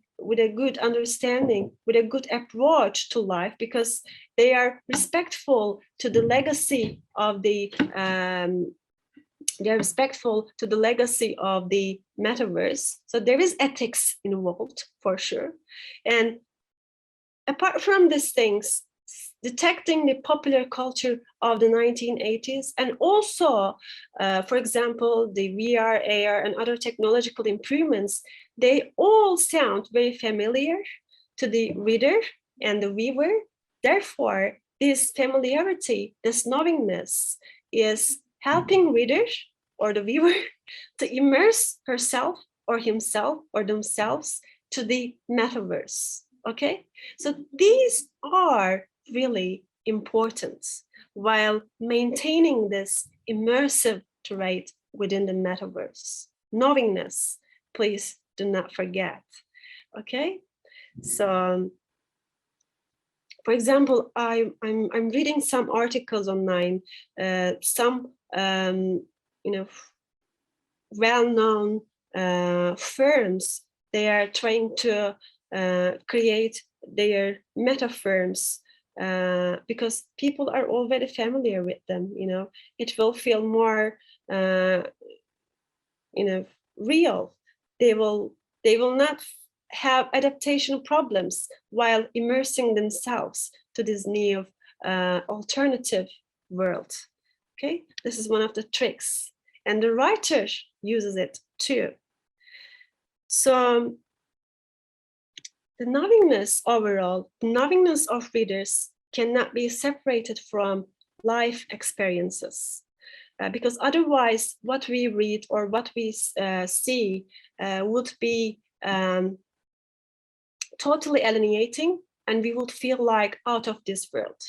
good understanding, with a good approach to life, because they are respectful to the legacy of the metaverse. So there is ethics involved for sure. And apart from these things, detecting the popular culture of the 1980s, and also, for example, the VR, AR, and other technological improvements, they all sound very familiar to the reader and the viewer. Therefore, this familiarity, this knowingness is helping reader or the viewer to immerse herself or himself or themselves to the metaverse. Okay, so these are really important while maintaining this immersive trait within the metaverse. Knowingness, please do not forget. Okay, so for example, I'm reading some articles online, some well-known firms, they are trying to create their meta firms because people are already familiar with them. It will feel more real. They will not have adaptation problems while immersing themselves to this new alternative world. Okay, this is one of the tricks, and the writer uses it too. So the knowingness overall, the knowingness of readers cannot be separated from life experiences. Because otherwise what we read or what we see would be totally alienating, and we would feel like out of this world.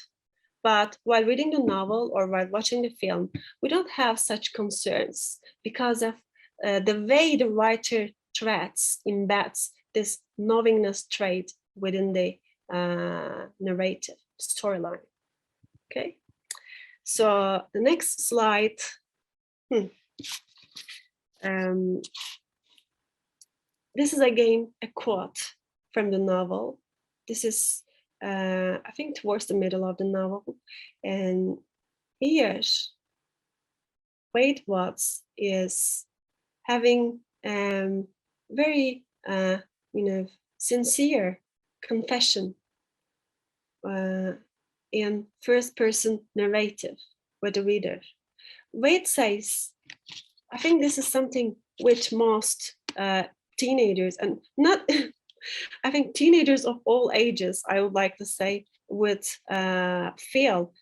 But while reading the novel or while watching the film, we don't have such concerns because of the way the writer embeds this knowingness trait within the narrative storyline. Okay, so the next slide. This is again a quote from the novel. This is, I think, towards the middle of the novel. And here, Wade Watts is having very, sincere confession in first-person narrative with the reader. Wade says, I think this is something which most teenagers, and not, I think teenagers of all ages, I would like to say, would feel.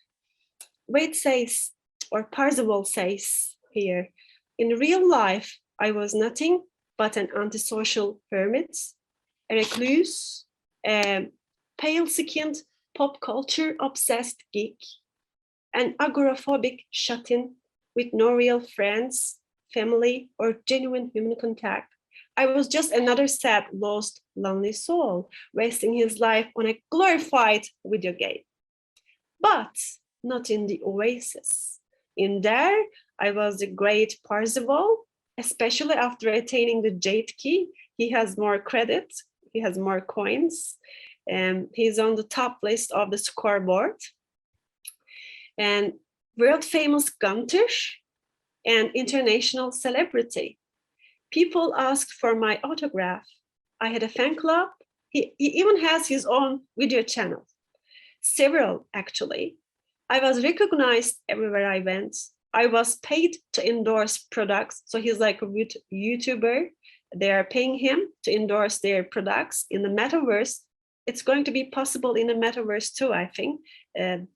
Wade says, or Parzival says here, in real life, I was nothing but an antisocial hermit, a recluse, a pale-skinned pop culture obsessed geek, an agoraphobic shut-in with no real friends, family, or genuine human contact. I was just another sad, lost, lonely soul, wasting his life on a glorified video game. But not in the Oasis. In there, I was the great Parzival, especially after attaining the Jade Key. He has more credit, he has more coins, and he's on the top list of the scoreboard. And world famous Gunter and international celebrity. People asked for my autograph. I had a fan club. He even has his own video channel. Several, actually. I was recognized everywhere I went. I was paid to endorse products. So he's like a YouTuber. They are paying him to endorse their products in the metaverse. It's going to be possible in the metaverse too, I think. There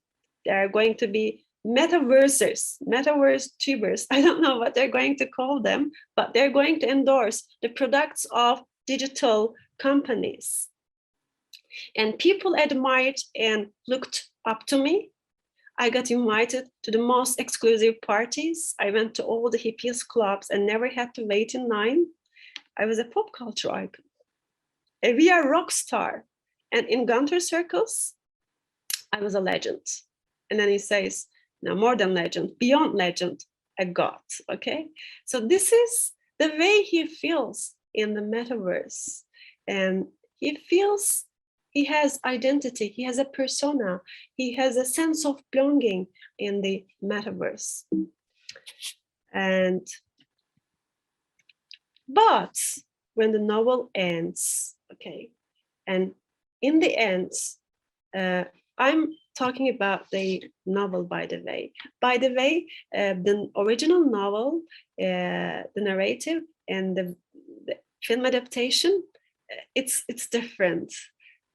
are going to be metaverse tubers. I don't know what they're going to call them, but they're going to endorse the products of digital companies. And people admired and looked up to me. I got invited to the most exclusive parties. I went to all the hippiest clubs and never had to wait in line. I was a pop culture icon, a VR rock star. And in Gunter circles, I was a legend. And then he says, no, more than legend, beyond legend, a god, okay? So this is the way he feels in the metaverse. And he feels he has identity, he has a persona, he has a sense of belonging in the metaverse. But when the novel ends, okay, and in the end, I'm talking about the novel, by the way. By the way, the original novel, the narrative, and the film adaptation, it's different.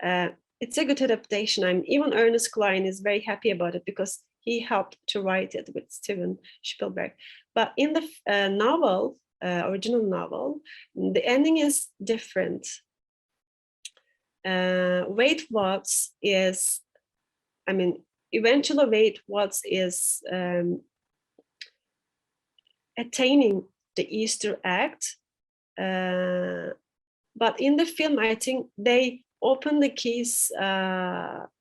It's a good adaptation. Even Ernest Cline is very happy about it because he helped to write it with Steven Spielberg. But in the novel, original novel, the ending is different. Wade Watts is, eventually Wade Watts is attaining the Easter egg. But in the film, I think they open the keys.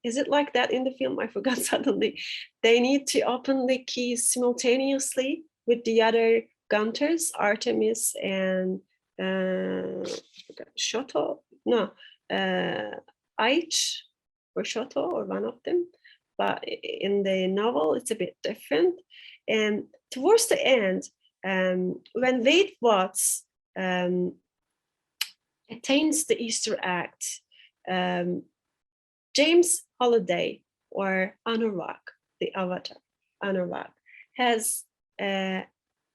Is it like that in the film? I forgot suddenly. They need to open the keys simultaneously with the other Gunters, Artemis and Shoto. No, Aich or Shoto, or one of them. But in the novel, it's a bit different. And towards the end, when Wade Watts attains the Easter egg, James Holiday, or Anurag, the avatar, Anurag, has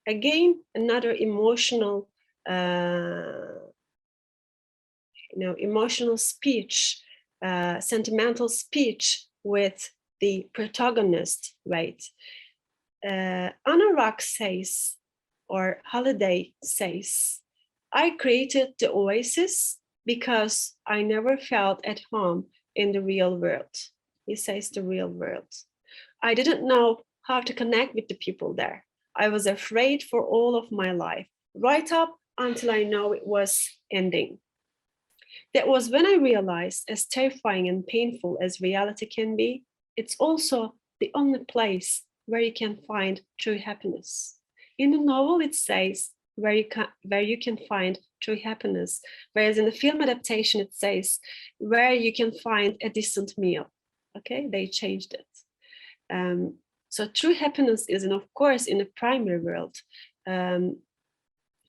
again another emotional emotional speech, sentimental speech with the protagonist, right? Anurag says, or Holiday says, I created the Oasis because I never felt at home in the real world. He says the real world. I didn't know how to connect with the people there. I was afraid for all of my life, right up until I know it was ending. That was when I realized, as terrifying and painful as reality can be, it's also the only place where you can find true happiness. In the novel, it says where you can find true happiness, whereas in the film adaptation, it says where you can find a decent meal. Okay, they changed it. So true happiness is, of course, in the primary world.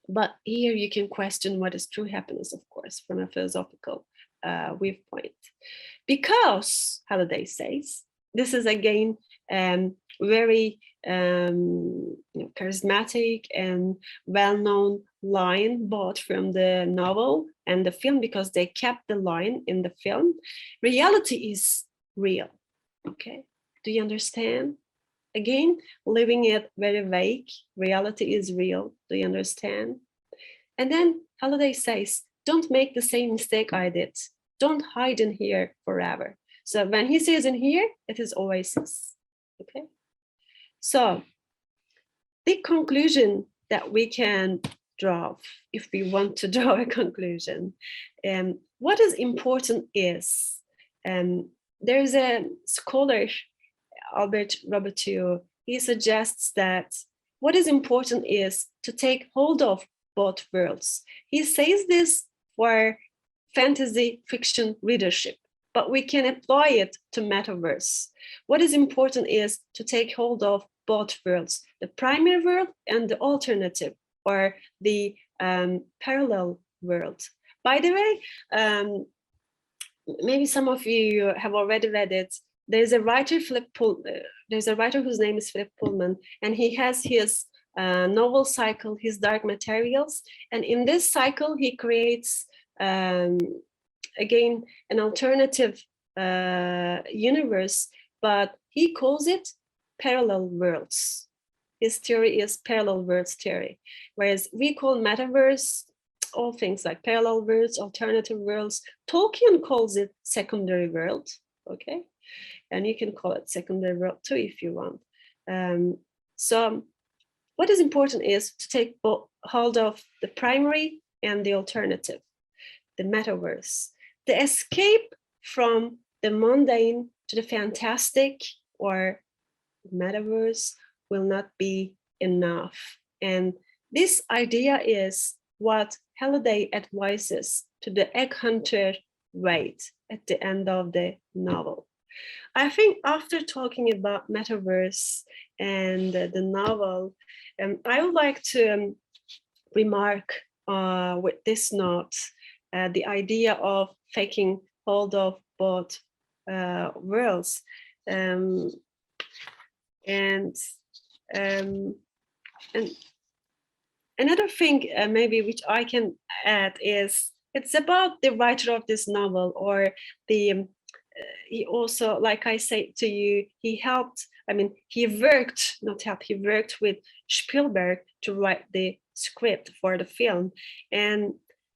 But here you can question what is true happiness, of course, from a philosophical viewpoint. Because, Halliday says, this is again very charismatic and well-known line, both from the novel and the film, because they kept the line in the film. Reality is real, okay? Do you understand? Again, leaving it very vague. Reality is real. Do you understand? And then Halliday says, don't make the same mistake I did. Don't hide in here forever. So when he says in here, it is Oasis. Okay. So the conclusion that we can draw, if we want to draw a conclusion, what is important is, there's a scholar, Albert Robertiu, he suggests that what is important is to take hold of both worlds. He says this for fantasy fiction readership, but we can apply it to Metaverse. What is important is to take hold of both worlds, the primary world and the alternative, or the parallel world. By the way, maybe some of you have already read it. There's a writer, there's a writer whose name is Philip Pullman, and he has his novel cycle, his Dark Materials. And in this cycle, he creates, again, an alternative universe, but he calls it parallel worlds. His theory is parallel worlds theory, whereas we call Metaverse all things like parallel worlds, alternative worlds. Tolkien calls it secondary world, okay? And you can call it secondary world too if you want. So what is important is to take hold of the primary and the alternative, the metaverse. The escape from the mundane to the fantastic or metaverse will not be enough. And this idea is what Halliday advises to the egg hunter Wade at the end of the novel. I think after talking about Metaverse and the novel, I would like to remark with this note the idea of taking hold of both worlds. And another thing maybe which I can add is it's about the writer of this novel, or the he also, like I say to you, he helped, he worked with Spielberg to write the script for the film. And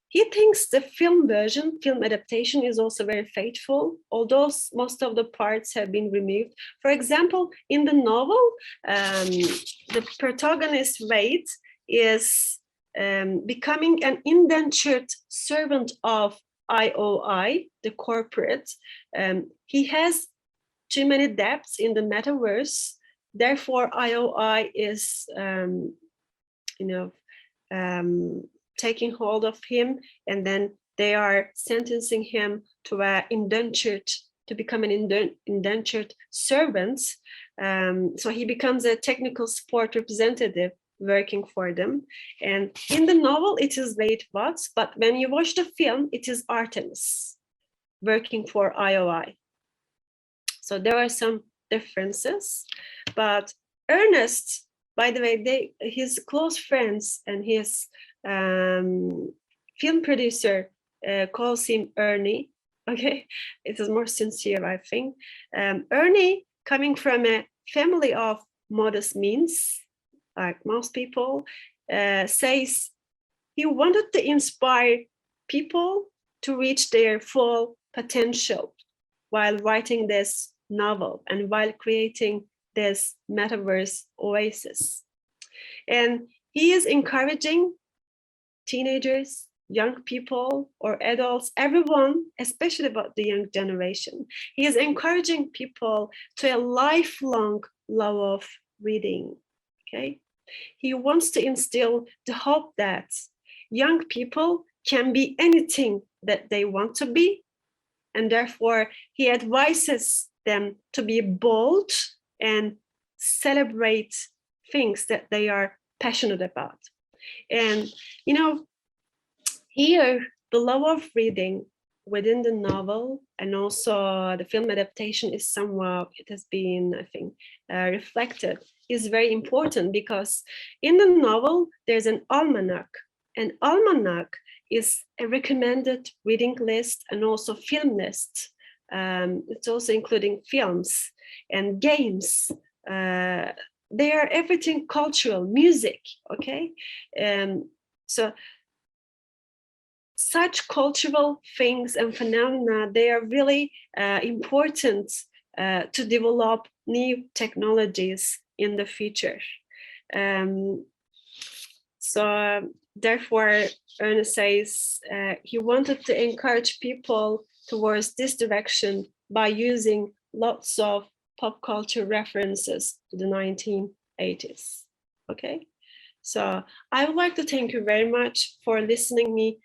he thinks the film adaptation is also very faithful, although most of the parts have been removed. For example, in the novel, the protagonist, Wade, is becoming an indentured servant of IOI, the corporate. He has too many debts in the metaverse. Therefore, IOI is, taking hold of him, and then they are sentencing him to become an indentured servant. So he becomes a technical support representative working for them. And in the novel, it is Wade Watts, but when you watch the film, it is Artemis working for IOI. So there are some differences, but Ernest, by the way, his close friends and his film producer calls him Ernie. Okay, it is more sincere, I think. Ernie, coming from a family of modest means, like most people, says he wanted to inspire people to reach their full potential while writing this novel and while creating this metaverse oasis. And he is encouraging teenagers, young people, or adults, everyone, especially about the young generation. He is encouraging people to a lifelong love of reading. Okay, he wants to instill the hope that young people can be anything that they want to be, and therefore he advises them to be bold and celebrate things that they are passionate about. And you know, here the love of reading within the novel and also the film adaptation is somewhat, it has been, I think, reflected, is very important, because in the novel there's an almanac. An almanac is a recommended reading list and also film list. It's also including films and games. They are everything cultural, music, okay? So such cultural things and phenomena, they are really important to develop new technologies in the future. So therefore, Ernest says he wanted to encourage people towards this direction by using lots of pop culture references to the 1980s. Okay. So I would like to thank you very much for listening me,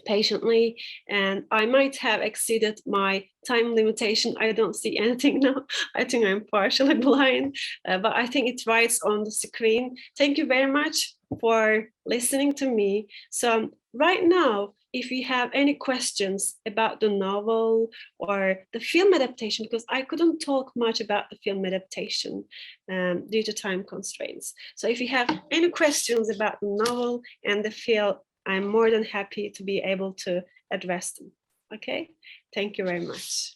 patiently, and I might have exceeded my time limitation. I don't see anything now. I think I'm partially blind, but I think it writes on the screen. Thank you very much for listening to me. So right now, if you have any questions about the novel or the film adaptation, because I couldn't talk much about the film adaptation due to time constraints. So if you have any questions about the novel and the film, I'm more than happy to be able to address them. Okay, thank you very much.